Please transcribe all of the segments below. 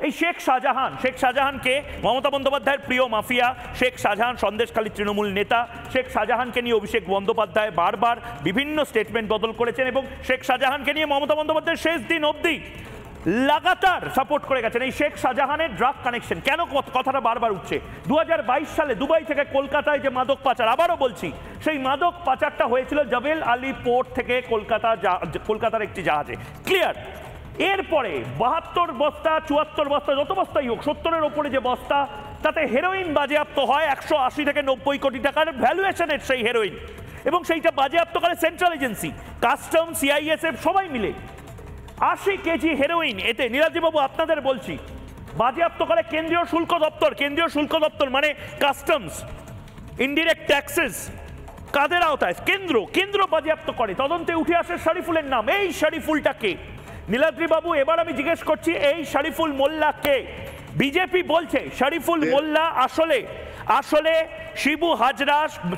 এই শেখ শাহজাহানকে মমতা বন্দ্যোপাধ্যায়ের প্রিয় মাফিয়া শেখ শাহজাহান সন্দেশখালী তৃণমূল নেতা, শেখ শাহজাহানকে নিয়ে অভিষেক বন্দ্যোপাধ্যায় বারবার বিভিন্ন স্টেটমেন্ট বদল করেছেন এবং শেখ শাহজাহানকে নিয়ে মমতা বন্দ্যোপাধ্যায় শেষ দিন অবধি লাগাতার সাপোর্ট করে গেছেন। এই শেখ শাহজাহানের ড্রাগ কানেকশন কেন কথাটা বারবার উঠছে? 2022 সালে দুবাই থেকে কলকাতায় যে মাদক পাচার, আবারও বলছি, সেই মাদক পাচারটা হয়েছিল জবেল আলী পোর্ট থেকে কলকাতার একটি জাহাজে, ক্লিয়ার। এরপরে 72 বস্তা 74 বস্তা যত বস্তাই হোক, 70-এর ওপরে যে বস্তা, তাতে হেরোইন বাজেয়াপ্ত হয় 180 থেকে 90 কোটি টাকার ভ্যালুয়েশনের সেই হেরোইন, এবং সেইটা বাজেয়াপ্ত করে সেন্ট্রাল এজেন্সি, কাস্টম, সিআইএসএফ সবাই মিলে। 80 কেজি হেরোইন এতে, নীলাদ্রিবাবু আপনাদের বলছি, বাজেয়াপ্ত করে কেন্দ্রীয় শুল্ক দপ্তর মানে কাস্টমস, ইনডিরেক্ট ট্যাক্সেস কাদের আওতায়? কেন্দ্র বাজেয়াপ্ত করে। তদন্তে উঠে আসে শরীফুলের নাম। এই শরীফুলটাকে নীলাদ্রিবাবু এবার আমি জিজ্ঞেস করছি, এই শরীফুল মোল্লাকে বিজেপি বলছে শরীফুল মোল্লা আসলে শিবু হাজরা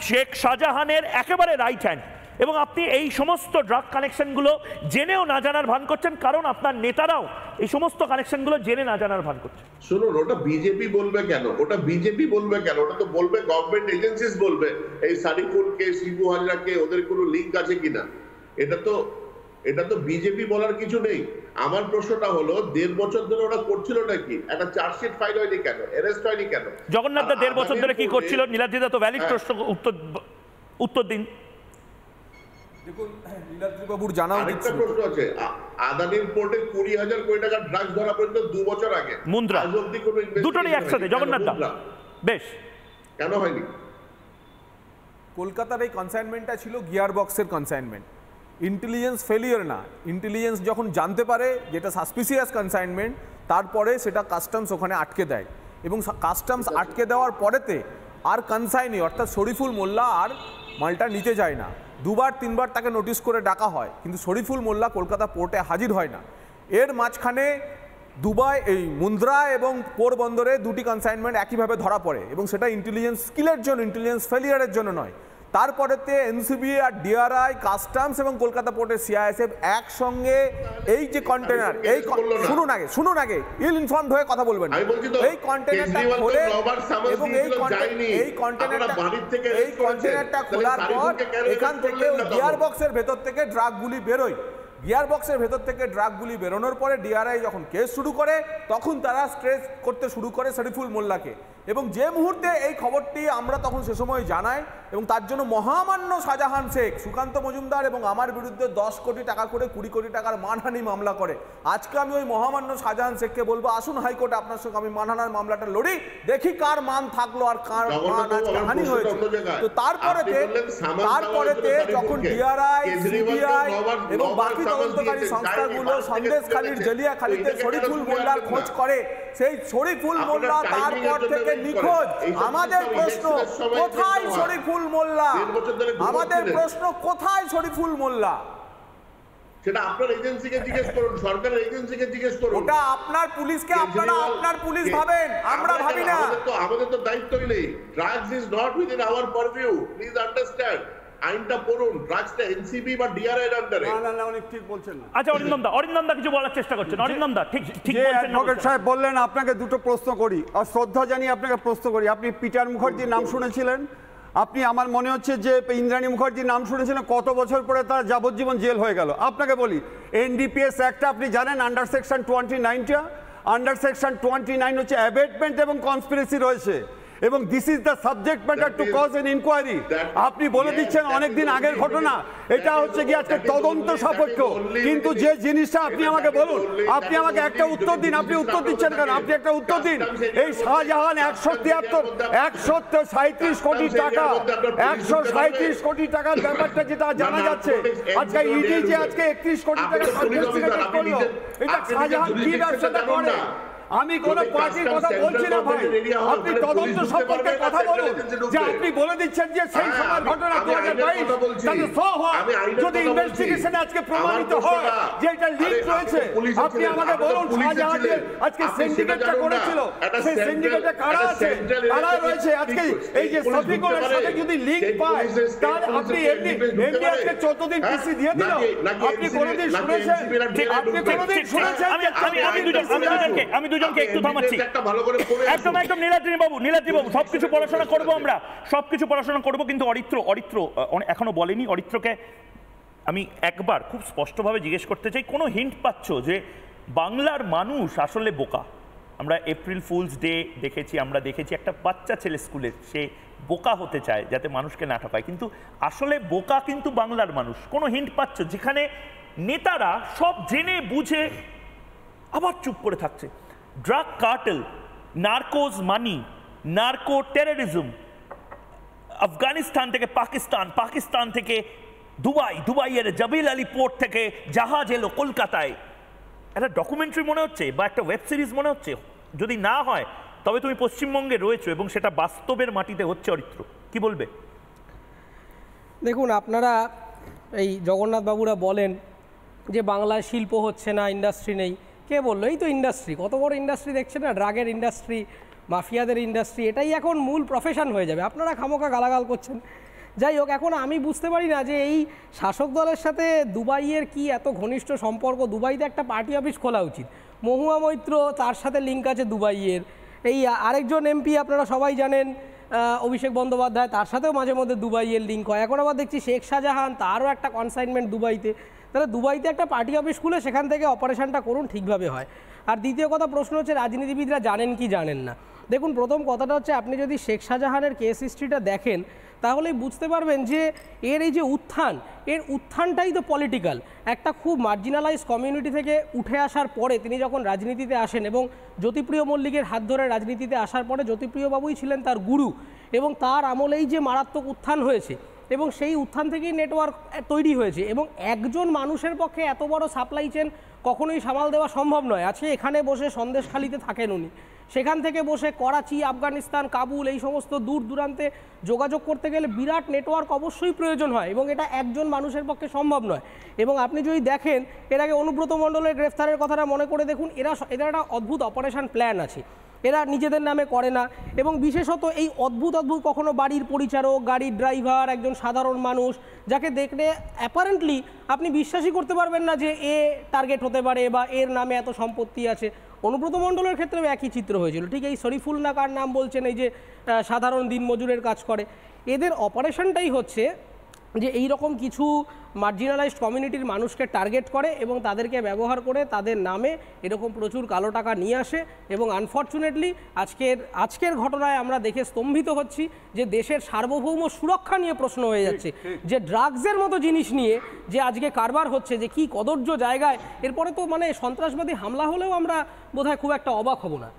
শেখ শাহজাহানের একেবারে রাইট হ্যান্ড, এবং আপনি এই সমস্ত ড্রাগ কানেকশনগুলো জেনেও না জানার ভান করছেন, কারণ আপনার নেতারাও এই সমস্ত কানেকশনগুলো জেনে না জানার ভান করছে। শুনুন, ওটা বিজেপি বলবে কেন? ওটা তো বলবে গভর্নমেন্ট এজেন্সিস বলবে এই শরীফুলকে, শিবু হাজরাকে ওদের কোনো লিঙ্ক আছে কিনা। এটা তো বিজেপি বলার কিছু নেই। আমার প্রশ্নটা হলো, 1.5 বছর ধরে ওরা করছিল নাকি? একটা চার্জশিট ফাইল হয়নি কেন? অ্যারেস্ট হয়নি কেন? জগন্নাথ দা 1.5 বছর ধরে কি করছিল? নীলাদ্রিদা তো ভ্যালিড প্রশ্ন, উত্তর দিন। দেখুন, নীলাদ্রিবাবুর জানা উচিত ছিল। প্রশ্ন আছে, আদানির পোর্টে 20,000 কোটি টাকা ড্রাগস ধরা পড়ল 2 বছর আগে। মুন্দ্রা দুটোরই একসাথে, জগন্নাথ দা বেশ কেন হয়নি? কলকাতার এই কনসাইনমেন্টটা ছিল গিয়ার বক্সের কনসাইনমেন্ট, ইন্টেলিজেন্স ফেলিয়ার না। ইন্টেলিজেন্স যখন জানতে পারে যেটা সাসপিসিয়াস কনসাইনমেন্ট, তারপরে সেটা কাস্টমস ওখানে আটকে দেয়, এবং কাস্টমস আটকে দেওয়ার পরেতে আর কনসাইনি অর্থাৎ শরীফুল মোল্লা আর মালটা নিতে যায় না। 2-3 তাকে নোটিশ করে ডাকা হয়, কিন্তু শরীফুল মোল্লা কলকাতা পোর্টে হাজির হয় না। এর মাঝখানে দুবাই, এই মুন্দ্রা এবং পোরবন্দরে দুটি কনসাইনমেন্ট একইভাবে ধরা পড়ে, এবং সেটা ইন্টেলিজেন্স স্কিলের জন্য, ইন্টেলিজেন্স ফেলিয়ারের জন্য নয়। তারপরেতে এনসিবি আর ডিআরআই, কাস্টমস এবং কলকাতা পোর্টের সিআইএসএফ একসঙ্গে এই যে কন্টেনার, এই শুনুন আগে ইল ইনফর্মড হয়ে কথা বলবেন। এই কন্টেনারটা খোলে এবং এই কন্টেনারটা খোলার পর এখান থেকে ওই গিয়ার বক্সের ভেতর থেকে ড্রাগগুলি বেরোয়। গিয়ার বক্সের ভেতর থেকে ড্রাগগুলি বেরোনোর পরে ডিআরআই যখন কেস শুরু করে, তখন তারা স্ট্রেস করতে শুরু করে শরীফুল মোল্লাকে, এবং যে মুহূর্তে এই খবরটি আমরা তখন সে সময় জানাই, এবং তার জন্য মহামান্য শাহজাহান শেখ, সুকান্ত মজুমদার এবং আমার বিরুদ্ধে 10 কোটি টাকা করে 20 কোটি টাকার মানহানি মামলা করে। আজকে আমি ওই মহামান্য শাহজাহান শেখকে বলবো, আসুন হাইকোর্টে আপনার সঙ্গে আমি মানহানার মামলাটা লড়ি, দেখি কার মান থাকলো আর কার মান আজকে হানি হয়েছে। তো তারপরেতে যখন ডিআরআই, সিবিআই এবং বাকি তদন্তকারী সংস্থাগুলো সন্দেশখালীর জেলিয়াখালীতে শরীফুল মোল্লার খোঁজ করে, সেই শরীফুল মোল্লা তারপর থেকে নিখোঁজ। আমাদের প্রশ্ন, কোথায় শরীফুল মোল্লা? আমাদের প্রশ্ন, কোথায় শরীফুল মোল্লা? সেটা আপনার এজেন্সিকে জিজ্ঞেস করুন, সরকারের এজেন্সিকে জিজ্ঞেস করুন। ওটা আপনার পুলিশকে, আপনারা আপনার পুলিশ ভাবেন, আমরা ভাবি না। আমাদের তো দায়িত্বই নেই। Drugs is not within hour পারভিউ, please understand. আইনটা পড়ুন, ড্রাগসটা এনসিবি বা ডিআরআই এর আন্ডারে। না, অনেক ঠিক বলছেন না। আচ্ছা, অরিন্দম দা কিছু বলার চেষ্টা করছেন। অরিন্দম দা ঠিক বলছেন। অ্যাডভোকেট সাহেব বললেন, আপনাকে দুটো প্রশ্ন করি আর শ্রদ্ধা জানিয়ে আপনাকে প্রশ্ন করি। আপনি পিটার মুখার্জির নাম শুনেছিলেন? আপনি, আমার মনে হচ্ছে যে ইন্দ্রাণী মুখার্জির নাম শুনেছিলেন। কত বছর পরে তার যাবজ্জীবন জেল হয়ে গেল? আপনাকে বলি, এনডিপিএস অ্যাক্টটা আপনি জানেন, আন্ডার সেকশন 29টা, আন্ডার সেকশন 29 হচ্ছে অ্যাবেটমেন্ট এবং কনস্পিরেসি রয়েছে, এবং this is the subject matter to cause an inquiry. আপনি বলে দিচ্ছেন অনেকদিন আগের ঘটনা, এটা হচ্ছে কি আজকে তদন্ত সাপেক্ষ। কিন্তু যে জিনিসটা আপনি আমাকে বলুন, আপনি আমাকে একটা উত্তর দিন। আপনি উত্তর দিচ্ছেন কেন? আপনি একটা উত্তর দিন। এই শাহজাহান 137 কোটি টাকা, 137 কোটি টাকার ব্যাপারটা যেটা জানা যাচ্ছে, আজকে ইডি যে আজকে 31 কোটি টাকা কনফিসকেট করলো, এটা শাহজাহান কি ব্যবসাটা করে? আমি কোন পার্টির কথা বলছি না ভাই, আপনি তদন্ত সম্পর্কে কথা বলুন। যে আপনি বলে দিচ্ছেন যে সেই সময় ঘটনা 2022, তাহলে যদি ইনভেস্টিগেশনে আজকে প্রমাণিত হয় যে এটা লিঙ্ক রয়েছে, আপনি আমাকে বলুন শাহজাহান আজকে সিন্ডিকেটটা করেছিল, সেই সিন্ডিকেটে কারা আছে, কারা রয়েছে? আজকে এই যে সফিকুলের সাথে যদি লিঙ্ক পায়, তাহলে আপনি এমনি আজকে 14 দিন পিসি দিয়ে দিল। আপনি কোনোদিন শুনেছেন? আপনি কোনোদিন শুনেছেন? আমি দুজনকে একটু থামাচ্ছি। একদম একদম নীলাদ্রি বাবু সবকিছু পড়াশোনা করবো, আমরা সবকিছু পড়াশোনা করবো, কিন্তু অরিত্র এখনো বলেনি। অরিত্রকে আমি একবার খুব স্পষ্টভাবে জিজ্ঞেস করতে চাই, কোনো হিন্ট পাচ্ছ যে বাংলার মানুষ আসলে বোকা? আমরা এপ্রিল ফুলস ডে দেখেছি, আমরা দেখেছি একটা বাচ্চা ছেলে স্কুলে সে বোকা হতে চায় যাতে মানুষকে না ঠকায়, কিন্তু আসলে বোকা কিন্তু বাংলার মানুষ। কোনো হিন্ট পাচ্ছ যেখানে নেতারা সব জেনে বুঝে আবার চুপ করে থাকছে? ড্রাগ কার্টেল, নার্কোজ মানি, নার্কো টেররিজম, আফগানিস্তান থেকে পাকিস্তান, পাকিস্তান থেকে দুবাইয়ের জবিল আলী পোর্ট থেকে জাহাজ এলো কলকাতায়। একটা ডকুমেন্টারি মনে হচ্ছে বা একটা ওয়েব সিরিজ মনে হচ্ছে। যদি না হয় তবে তুমি পশ্চিমবঙ্গে রয়েছো এবং সেটা বাস্তবের মাটিতে হচ্ছে। অরিত্র, কি বলবে? দেখুন, আপনারা এই জগন্নাথ বাবুরা বলেন যে বাংলায় শিল্প হচ্ছে না, ইন্ডাস্ট্রি নেই। কে বললো? এই তো ইন্ডাস্ট্রি, কত বড় ইন্ডাস্ট্রি দেখছেন না, ড্রাগের ইন্ডাস্ট্রি, মাফিয়াদের ইন্ডাস্ট্রি, এটাই এখন মূল প্রফেশন হয়ে যাবে। আপনারা খামোকা গালাগাল করছেন। যাই হোক, এখন আমি বুঝতে পারি না যে এই শাসক দলের সাথে দুবাইয়ের কি এত ঘনিষ্ঠ সম্পর্ক। দুবাইতে একটা পার্টি অফিস খোলা উচিত। মহুয়া মৈত্র, তার সাথে লিঙ্ক আছে দুবাইয়ের। এই আরেকজন এমপি আপনারা সবাই জানেন, অভিষেক বন্দ্যোপাধ্যায়, তার সাথেও মাঝে মধ্যে দুবাইয়ের লিঙ্ক হয়। এখন আবার দেখছি শেখ শাহজাহান, তারও একটা কনসাইনমেন্ট দুবাইতে। তাহলে দুবাইতে একটা পার্টি অফিস খুলে সেখান থেকে অপারেশনটা করুন, ঠিকভাবে হয়। আর দ্বিতীয় কথা, প্রশ্ন হচ্ছে রাজনীতিবিদরা জানেন কি জানেন না। দেখুন, প্রথম কথাটা হচ্ছে আপনি যদি শেখ শাহজাহানের কেস হিস্ট্রিটা দেখেন তাহলেই বুঝতে পারবেন যে এর এই যে উত্থান, এর উত্থানটাই তো পলিটিক্যাল। একটা খুব মার্জিনালাইজ কমিউনিটি থেকে উঠে আসার পরে তিনি যখন রাজনীতিতে আসেন এবং জ্যোতিপ্রিয় মল্লিকের হাত ধরে রাজনীতিতে আসার পরে জ্যোতিপ্রিয় বাবুই ছিলেন তার গুরু, এবং তার আমলেই যে মারাত্মক উত্থান হয়েছে এবং সেই উত্থান থেকেই নেটওয়ার্ক তৈরি হয়েছে। এবং একজন মানুষের পক্ষে এত বড় সাপ্লাই চেন কখনোই সামাল দেওয়া সম্ভব নয়। আজকে এখানে বসে সন্দেশখালিতে থাকেন উনি, সেখান থেকে বসে করাচি, আফগানিস্তান, কাবুল, এই সমস্ত দূর দূরান্তে যোগাযোগ করতে গেলে বিরাট নেটওয়ার্ক অবশ্যই প্রয়োজন হয়, এবং এটা একজন মানুষের পক্ষে সম্ভব নয়। এবং আপনি যদি দেখেন এর আগে অনুব্রত মণ্ডলের গ্রেফতারের কথাটা মনে করে দেখুন, এদের একটা অদ্ভুত অপারেশন প্ল্যান আছে, এরা নিজেদের নামে করে না। এবং বিশেষত এই অদ্ভুত কখনো বাড়ির পরিচারক, গাড়ির ড্রাইভার, একজন সাধারণ মানুষ যাকে দেখলে অ্যাপারেন্টলি আপনি বিশ্বাসই করতে পারবেন না যে এ টার্গেট হতে পারে বা এর নামে এত সম্পত্তি আছে। অনুব্রত মণ্ডলের ক্ষেত্রেও একই চিত্র হয়েছিল। ঠিক এই শরীফুল না কার নাম বলছেন, এই যে সাধারণ দিনমজুরের কাজ করে, এদের অপারেশনটাই হচ্ছে যে এই রকম কিছু মার্জিনালাইজড কমিউনিটির মানুষকে টার্গেট করে এবং তাদেরকে ব্যবহার করে তাদের নামে এরকম প্রচুর কালো টাকা নিয়ে আসে। এবং আনফর্চুনেটলি আজকের ঘটনায় আমরা দেখে স্তম্ভিত হচ্ছি যে দেশের সার্বভৌম সুরক্ষা নিয়ে প্রশ্ন হয়ে যাচ্ছে, যে ড্রাগসের মতো জিনিস নিয়ে যে আজকে কারবার হচ্ছে, যে কি কদর্য জায়গায়। এরপরে তো মানে সন্ত্রাসবাদী হামলা হলেও আমরা বোধহয় খুব একটা অবাক হব না।